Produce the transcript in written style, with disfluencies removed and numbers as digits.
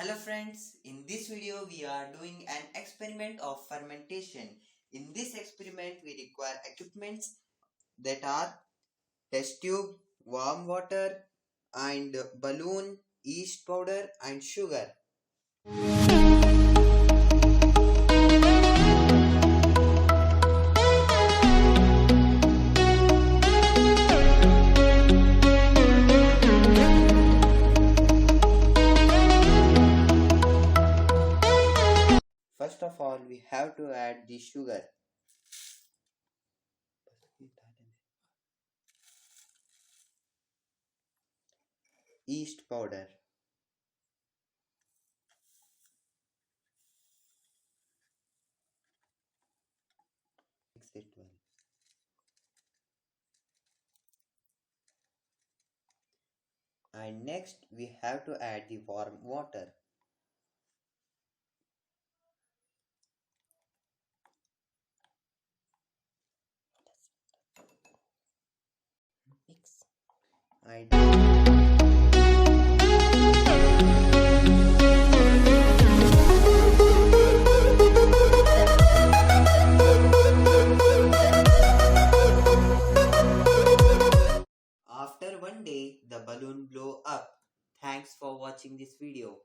Hello friends, in this video we are doing an experiment of fermentation. In this experiment we require equipments that are test tube, warm water and balloon, yeast powder and sugar. First of all we have to add the sugar. Yeast powder. Mix it well. And next we have to add the warm water. Mix. After one day, the balloon blow up. Thanks for watching this video.